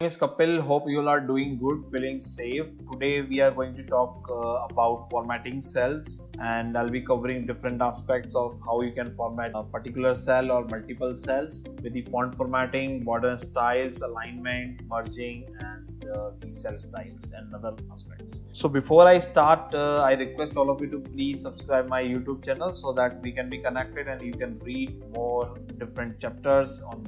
Is Kapil. Hope you all are doing good, feeling safe. Today we are going to talk about formatting cells, and I'll be covering different aspects of how you can format a particular cell or multiple cells with the font formatting, border styles, alignment, merging, and the cell styles and other aspects. So before I start, I request all of you to please subscribe my YouTube channel so that we can be connected and you can read more different chapters on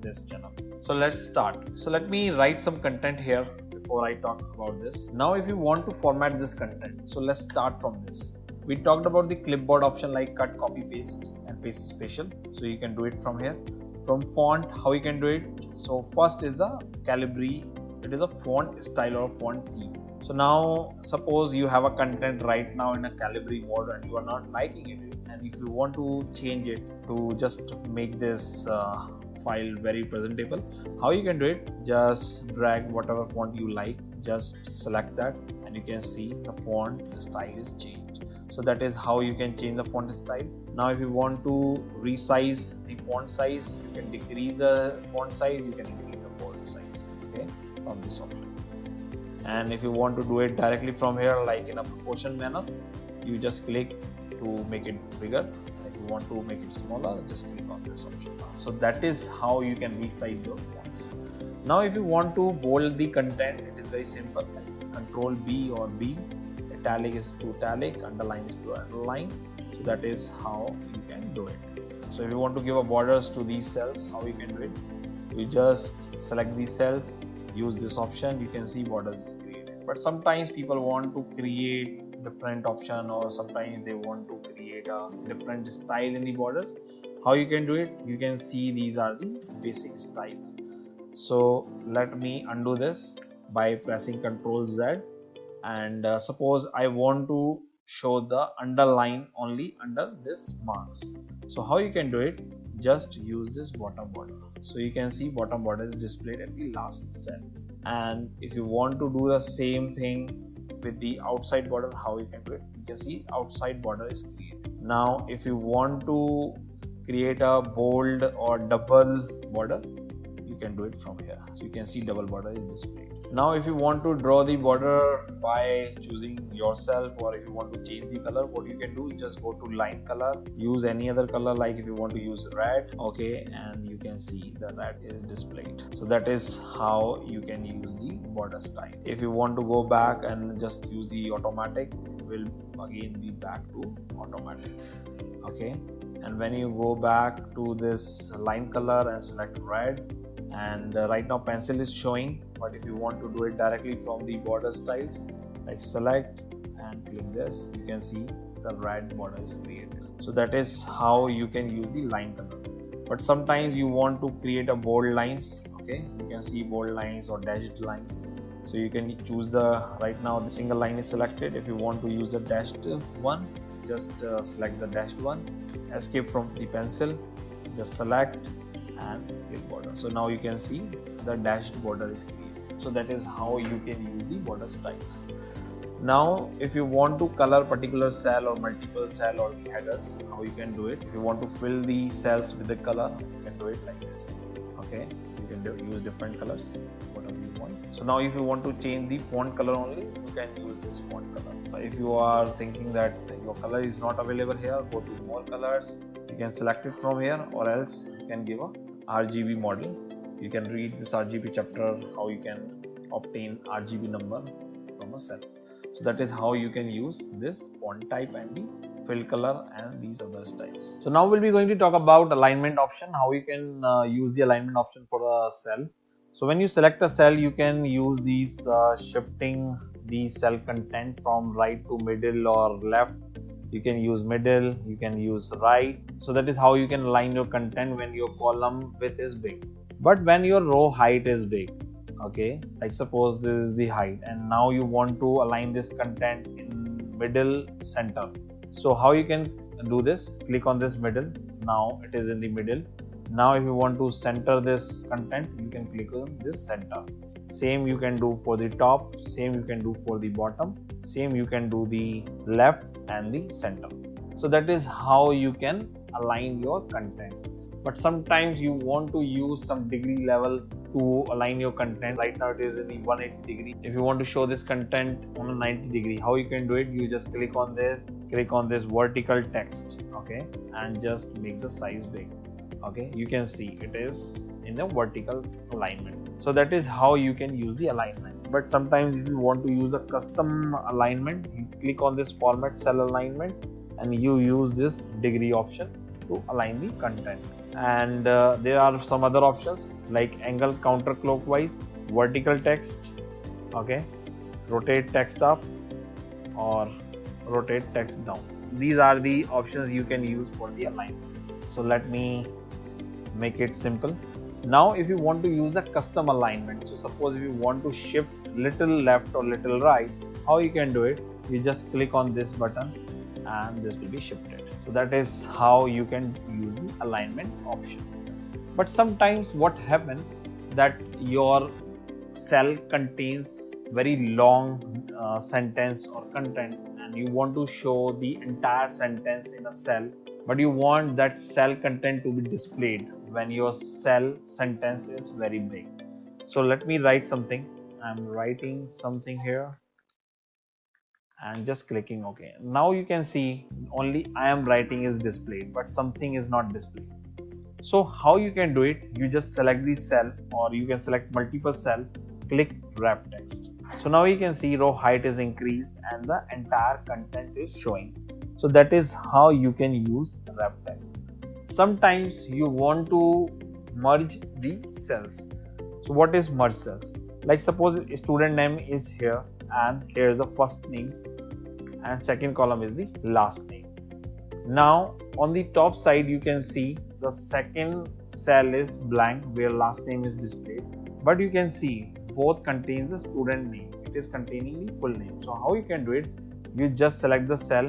this channel. So let's start. So let me write some content here before I talk about this. Now if you want to format this content, so let's start from this. We talked about the clipboard option like cut, copy, paste and paste special. So you can do it from here. From font, how you can do it? So first is the Calibri. It is a font style or font theme. So now suppose you have a content right now in a Calibri mode and you are not liking it, and if you want to change it to just make this file very presentable, how you can do it? Just drag whatever font you like, just select that and you can see the font style is changed. So that is how you can change the font style. Now if you want to resize the font size, you can decrease the font size, you can increase the font size, okay, from this option. And if you want to do it directly from here, like in a proportion manner, you just click to make it bigger. If you want to make it smaller, just click on this option. So that is how you can resize your fonts. Now if you want to bold the content, it is very simple. Control B or B, italic is to italic, underline is to underline. So that is how you can do it. So if you want to give a borders to these cells, how you can do it? You just select these cells, use this option, you can see borders is created. But sometimes people want to create different option, or sometimes they want to create a different style in the borders. How you can do it? You can see these are the basic styles. So let me undo this by pressing Ctrl Z, and suppose I want to show the underline only under this marks. So how you can do it? Just use this bottom border. So you can see bottom border is displayed at the last cell. And if you want to do the same thing with the outside border, how you can do it? You can see outside border is created. Now if you want to create a bold or double border, you can do it from here. So you can see double border is displayed. Now if you want to draw the border by choosing yourself, or if you want to change the color, what you can do, you just go to line color, use any other color, like if you want to use red, okay, and you can see the red is displayed. So that is how you can use the border style. If you want to go back and just use the automatic, it will again be back to automatic, okay. And when you go back to this line color and select red, and right now pencil is showing, but if you want to do it directly from the border styles, like select and click this, you can see the red border is created. So that is how you can use the line color. But sometimes you want to create a bold lines, okay, you can see bold lines or dashed lines. So you can choose the, right now the single line is selected. If you want to use the dashed one, just select the dashed one, escape from the pencil, just select and click border. So now you can see the dashed border is created. So that is how you can use the border styles. Now if you want to color particular cell or multiple cell or the headers, how you can do it? If you want to fill the cells with the color, you can do it like this, okay. You can use different colors, whatever you want. So now if you want to change the font color only, you can use this font color. If you are thinking that your color is not available here, go to more colors, you can select it from here, or else you can give a RGB model. You can read this RGB chapter, how you can obtain RGB number from a cell. So that is how you can use this font type and the fill color and these other styles. So now we'll be going to talk about alignment option, how you can use the alignment option for a cell. So when you select a cell, you can use these shifting the cell content from right to middle or left. You can use middle, you can use right. So that is how you can align your content when your column width is big, but when your row height is big, okay, like suppose this is the height and now you want to align this content in middle center. So how you can do this? Click on this middle. Now it is in the middle. Now if you want to center this content, you can click on this center. Same you can do for the top, same you can do for the bottom, same you can do the left and the center. So that is how you can align your content. But sometimes you want to use some degree level to align your content. Right now it is in the 180 degree. If you want to show this content on a 90 degree, how you can do it? You just click on this vertical text, okay, and just make the size big. Okay, you can see it is in a vertical alignment. So that is how you can use the alignment. But sometimes if you want to use a custom alignment, you click on this format cell alignment and you use this degree option to align the content. And there are some other options like angle counterclockwise, vertical text, okay, rotate text up or rotate text down. These are the options you can use for the alignment. So let me make it simple. Now if you want to use a custom alignment, so suppose if you want to shift little left or little right, how you can do it? You just click on this button and this will be shifted. So that is how you can use the alignment option. But sometimes what happens that your cell contains very long sentence or content and you want to show the entire sentence in a cell, but you want that cell content to be displayed when your cell sentence is very big. So let me write something. I'm writing something here and just clicking OK. Now you can see only I am writing is displayed, but something is not displayed. So how you can do it? You just select the cell or you can select multiple cell, click wrap text. So now you can see row height is increased and the entire content is showing. So that is how you can use wrap text. Sometimes you want to merge the cells. So what is merge cells? Like suppose student name is here and here is the first name and second column is the last name. Now on the top side you can see the second cell is blank where last name is displayed, but you can see both contains the student name. It is containing the full name. So how you can do it? You just select the cell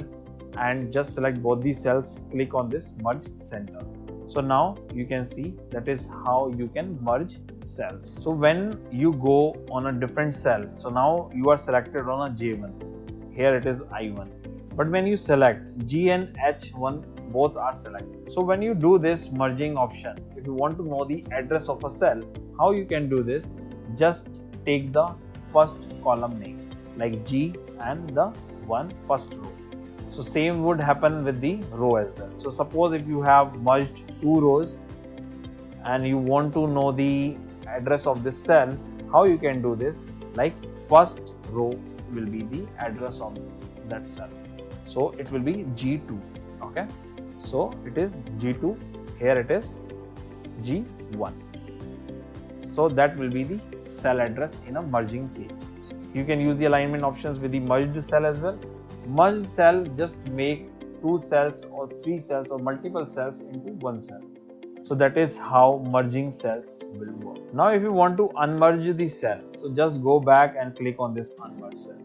and just select both the cells, click on this merge center. So now you can see that is how you can merge cells. So when you go on a different cell, so now you are selected on a J1, here it is I1, but when you select G and H1 both are selected. So when you do this merging option, if you want to know the address of a cell, how you can do this? Just take the first column name like G and the first row. So same would happen with the row as well. So suppose if you have merged two rows and you want to know the address of this cell, how you can do this? Like first row will be the address of that cell. So it will be G2. Okay. So it is G2. Here it is G1. So that will be the cell address in a merging case. You can use the alignment options with the merged cell as well. Merged cell just make two cells or three cells or multiple cells into one cell. So that is how merging cells will work. Now if you want to unmerge the cell, so just go back and click on this unmerge cell.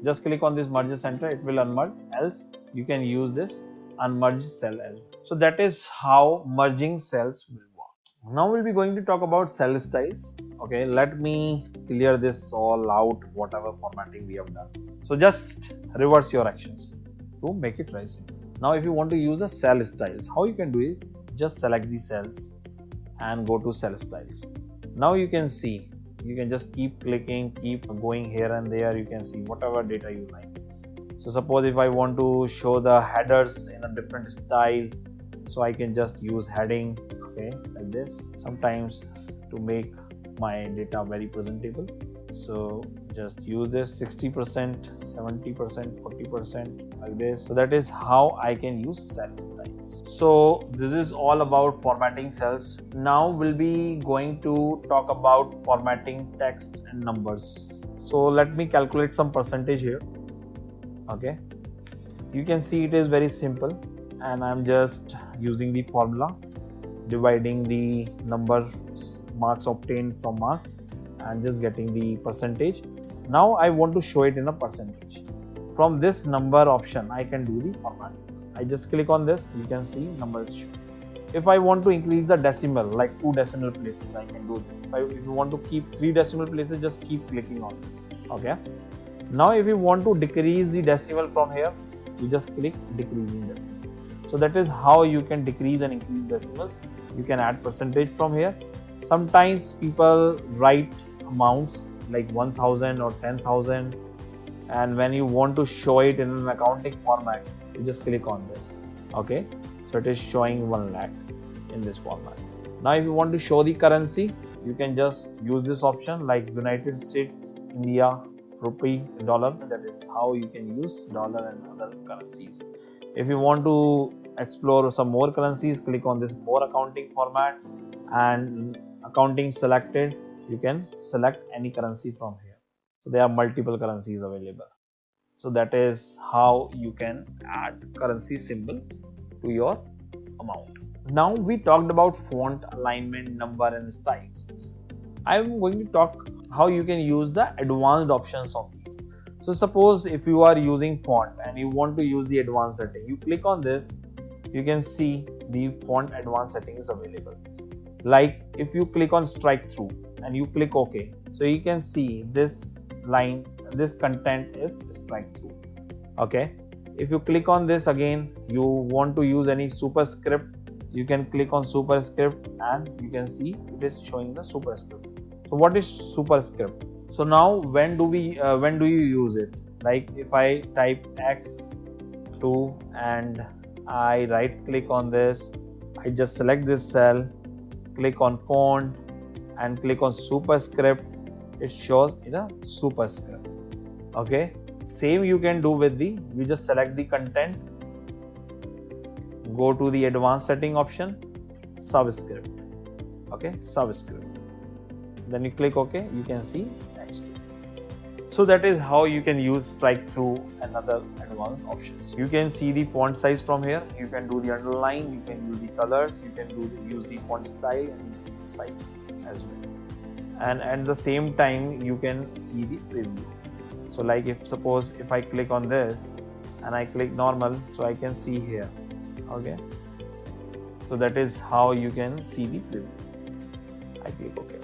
Just click on this merge center, it will unmerge, else you can use this unmerged cell as well. So that is how merging cells will work. Now we'll be going to talk about cell styles. Okay, let me clear this all out, whatever formatting we have done. So just reverse your actions to make it very simple. Now if you want to use the cell styles, how you can do it? Just select the cells and go to cell styles. Now you can see, you can just keep clicking, keep going here and there, you can see whatever data you like. So suppose if I want to show the headers in a different style, so I can just use heading, okay, like this, sometimes to make my data very presentable. So just use this 60%, 70%, 40% like this. So that is how I can use cell styles. So this is all about formatting cells. Now we'll be going to talk about formatting text and numbers. So let me calculate some percentage here. Okay, you can see it is very simple and I'm just using the formula, dividing the number marks obtained from marks and just getting the percentage. Now I want to show it in a percentage. From this number option I can do the formatting. I just click on this, you can see numbers shown. If I want to increase the decimal, like 2 decimal places, I can do this. If you want to keep 3 decimal places, just keep clicking on this. Okay. Now if you want to decrease the decimal from here, you just click decreasing decimal. So that is how you can decrease and increase decimals. You can add percentage from here. Sometimes people write amounts like 1000 or 10,000, and when you want to show it in an accounting format, you just click on this. Okay, so it is showing 1 lakh in this format. Now if you want to show the currency, you can just use this option like United States, India, rupee, dollar. That is how you can use dollar and other currencies. If you want to explore some more currencies, click on this more accounting format, and accounting selected, you can select any currency from here. So there are multiple currencies available. So that is how you can add currency symbol to your amount. Now we talked about font alignment, number and styles. I am going to talk how you can use the advanced options of these. So suppose if you are using font and you want to use the advanced setting, you click on this, you can see the font advanced settings available. Like if you click on strike through and you click OK, so you can see this line, this content is strike through. Okay, if you click on this again, you want to use any superscript, you can click on superscript and you can see it is showing the superscript. So what is superscript? So now when do you use it? Like if I type X2 and I right click on this, I just select this cell, click on font and click on superscript, it shows in a superscript. Okay, same you can do with the, you just select the content, go to the advanced setting option, subscript. Okay, subscript, then you click OK, you can see X2. So that is how you can use strike through and other advanced options. You can see the font size from here, you can do the underline, you can use the colors, you can use the font style and the size as well. And at the same time you can see the preview. So like if suppose if I click on this and I click normal, so I can see here. Okay, so that is how you can see the preview. I click OK.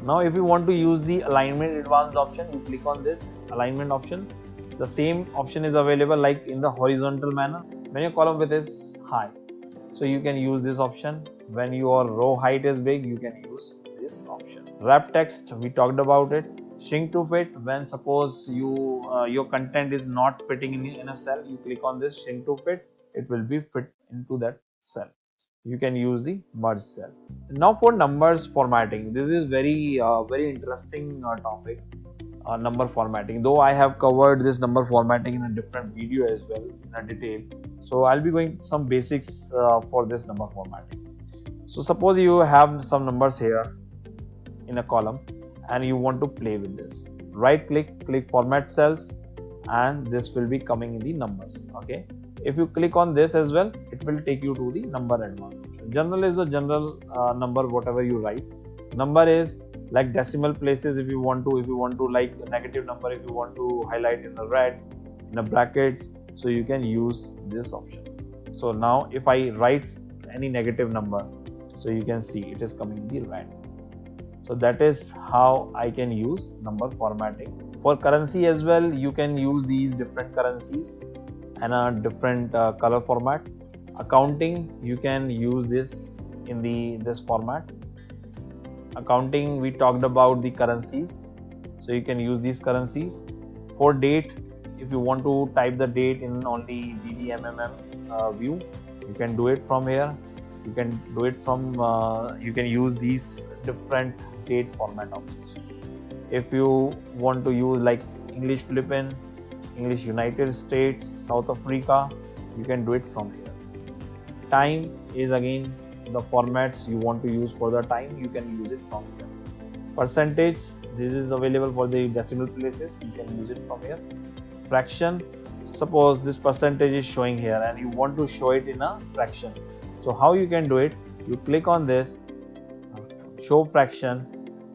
Now if you want to use the alignment advanced option, you click on this alignment option. The same option is available like in the horizontal manner when your column width is high, so you can use this option. When your row height is big, you can use this option. Wrap text, we talked about it. Shrink to fit, when suppose you your content is not fitting in a cell, you click on this shrink to fit, it will be fit into that cell. You can use the merge cell. Now for numbers formatting, this is very interesting topic. Number formatting, though I have covered this number formatting in a different video as well in a detail, so I'll be going some basics for this number formatting. So suppose you have some numbers here in a column and you want to play with this, right click format cells, and this will be coming in the numbers. Okay, if you click on this as well, it will take you to the number advanced. General is the general number, whatever you write. Number is like decimal places, if you want to like a negative number, if you want to highlight in the red in the brackets, so you can use this option. So now if I write any negative number, so you can see it is coming in the red. So that is how I can use number formatting. For currency as well, you can use these different currencies and a different color format. Accounting, you can use this in this format. Accounting, we talked about the currencies, so you can use these currencies. For date, if you want to type the date in only DDMMM view, you can do it from here. You can do it from you can use these different date format options. If you want to use like English Philippines, English United States, South Africa, you can do it from here. Time is again the formats you want to use for the time, you can use it from here. Percentage, this is available for the decimal places, you can use it from here. Fraction, suppose this percentage is showing here and you want to show it in a fraction. So how you can do it, you click on this show fraction,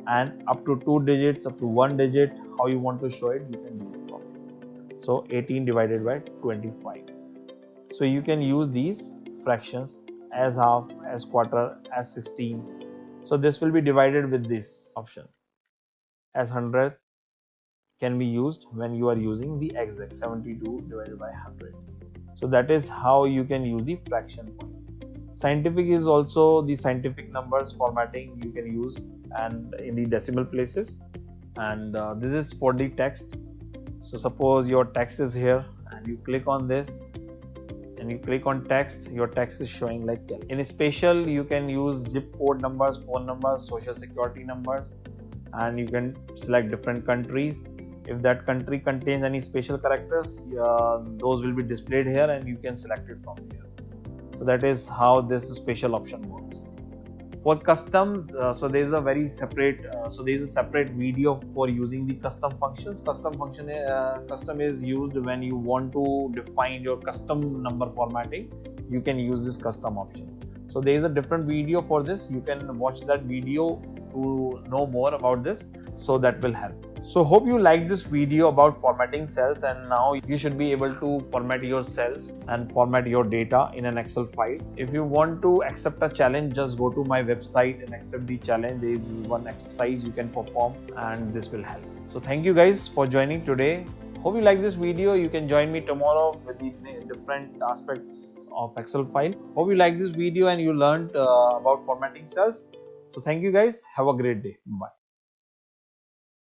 and up to 2 digits, up to 1 digit, how you want to show it, you can do it from here. So 18 divided by 25. So you can use these fractions as half, as quarter, as 16. So this will be divided with this option. As 100 can be used when you are using the exact 72 divided by 100. So that is how you can use the fraction point. Scientific is also the scientific numbers formatting you can use, and in the decimal places. And this is for the text. So suppose your text is here and you click on this and you click on text, your text is showing like in spatial you can use zip code numbers, phone numbers, social security numbers, and you can select different countries. If that country contains any special characters, those will be displayed here and you can select it from here. So that is how this special option works. For custom, so there is a very separate there is a separate video for using the custom functions. Custom is used when you want to define your custom number formatting. You can use this custom options. So there is a different video for this. You can watch that video to know more about this, so that will help. So hope you liked this video about formatting cells, and now you should be able to format your cells and format your data in an Excel file. If you want to accept a challenge, just go to my website and accept the challenge. There is one exercise you can perform and this will help. So thank you guys for joining today. Hope you like this video. You can join me tomorrow with the different aspects of Excel file. Hope you like this video and you learned about formatting cells. So thank you guys. Have a great day. Bye.